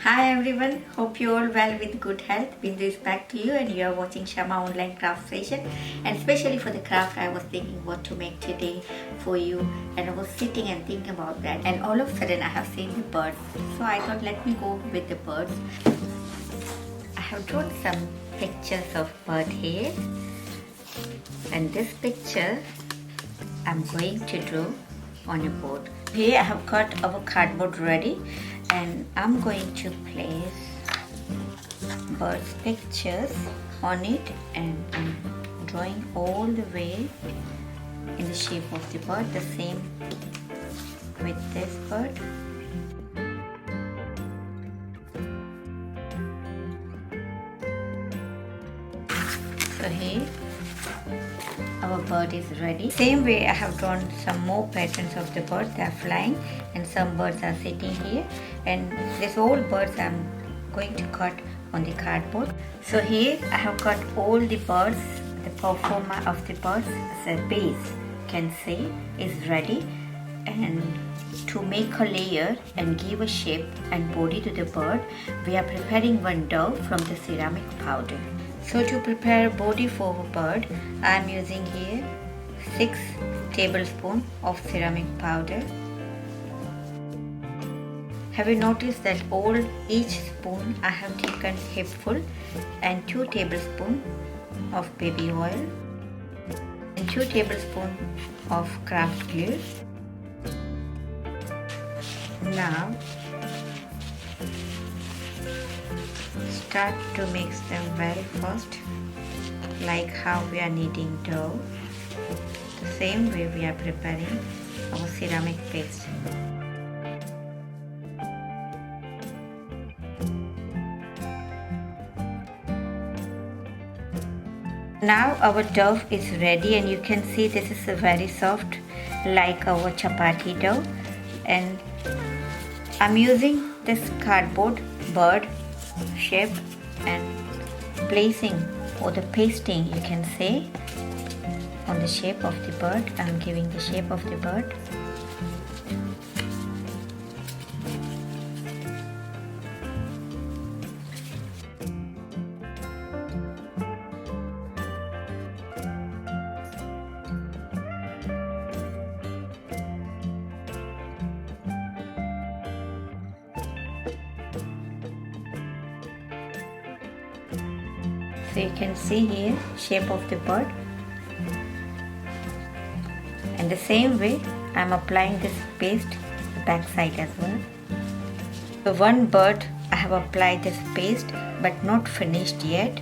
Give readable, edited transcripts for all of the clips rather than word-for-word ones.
Hi everyone, hope you all well with good health. Bindu is back to you and you are watching Shama online craft session. And especially for the craft, I was thinking what to make today for you, and I was sitting and thinking about that, and all of a sudden I have seen the birds. So I thought let me go with the birds. I have drawn some pictures of bird here, and this picture I'm going to draw on a board. Here I have got our cardboard ready, and I'm going to place birds pictures on it, and I'm drawing all the way in the shape of the bird. The same with this bird. So here our bird is ready. Same way I have drawn some more patterns of the birds. They are flying and some birds are sitting here, and this all birds I'm going to cut on the cardboard. So here I have cut all the birds. The performer of the birds, the base can say, is ready, and to make a layer and give a shape and body to the bird, we are preparing one dough from the ceramic powder. So to prepare body for a bird, I am using here 6 tablespoons of ceramic powder. Have you noticed that each spoon I have taken hipful, and 2 tablespoons of baby oil and 2 tablespoons of craft glue. Now start to mix them well first, like how we are kneading dough. The same way we are preparing our ceramic paste. Now our dough is ready, and you can see this is very soft, like our chapati dough. And I'm using this cardboard bird shape and placing, or the pasting you can say, on the shape of the bird. I'm giving the shape of the bird. So you can see here shape of the bird, and the same way I'm applying this paste the back side as well. So one bird I have applied this paste but not finished yet.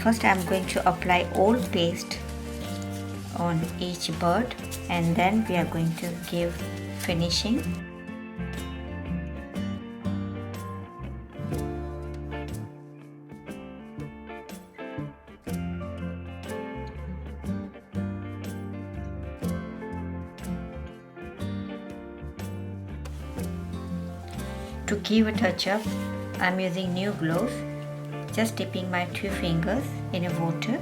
First I'm going to apply all paste on each bird, and then we are going to give finishing. To give a touch up, I'm using new gloves, just dipping my 2 fingers in a water.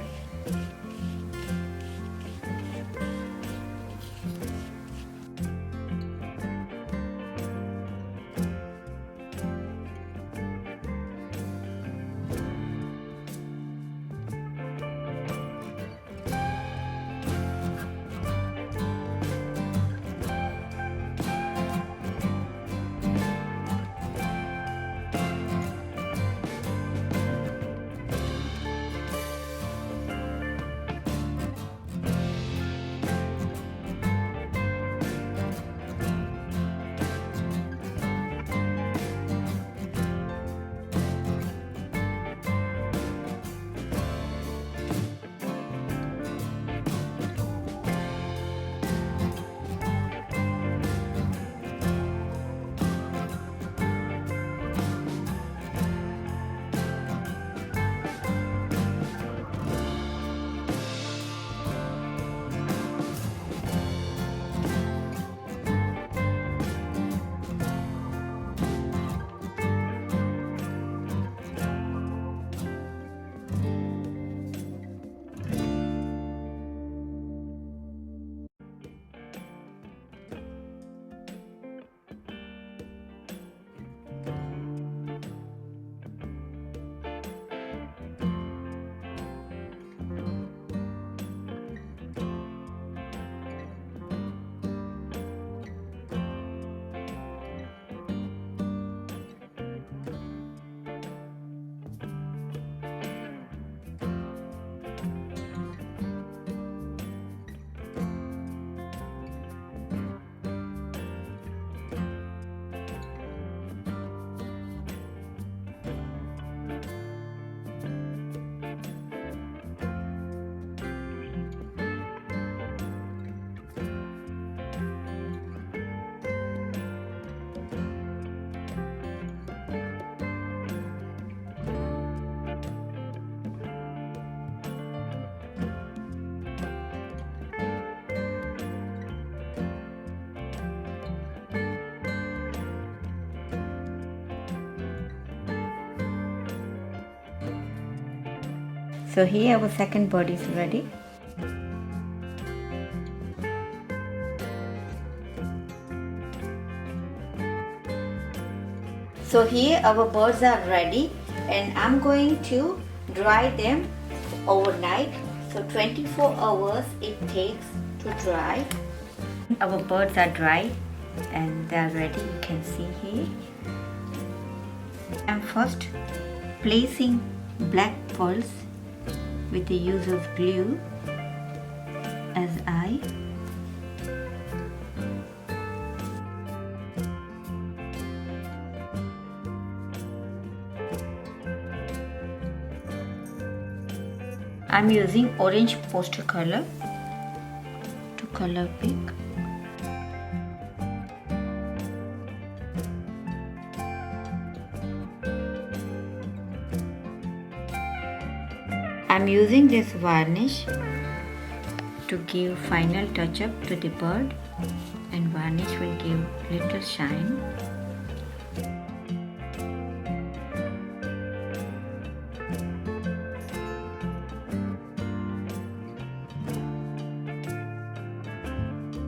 So here our second bird is ready. So here our birds are ready, and I'm going to dry them overnight. So 24 hours it takes to dry. Our birds are dry and they are ready, you can see here. I'm first placing black pearls with the use of glue as I'm using orange poster color to color pink. I'm using this varnish to give final touch up to the bird, and varnish will give little shine.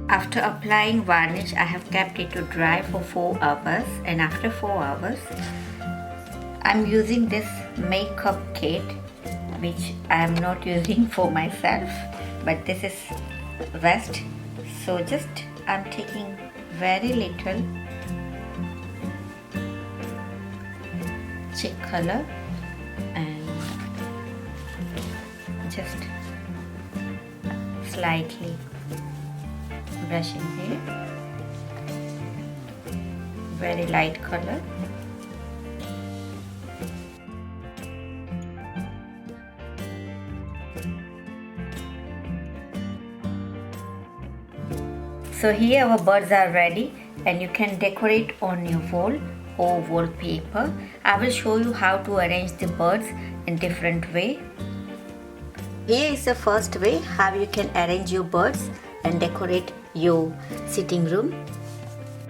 After applying varnish, I have kept it to dry for 4 hours, and after 4 hours, I'm using this makeup kit, which I am not using for myself, but this is West. So just I'm taking very little chick color and just slightly brushing here, very light color. So here our birds are ready, and you can decorate on your wall or wallpaper. I will show you how to arrange the birds in different way. Here is the first way how you can arrange your birds and decorate your sitting room.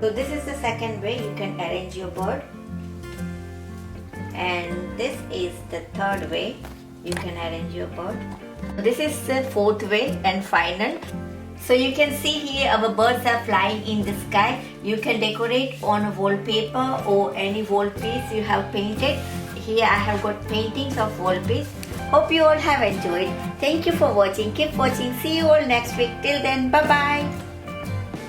So this is the second way you can arrange your bird, and this is the third way you can arrange your bird. This is the fourth way and final. So you can see here our birds are flying in the sky. You can decorate on a wallpaper or any wall piece you have painted. Here I have got paintings of wall piece. Hope you all have enjoyed. Thank you for watching. Keep watching. See you all next week. Till then, bye bye.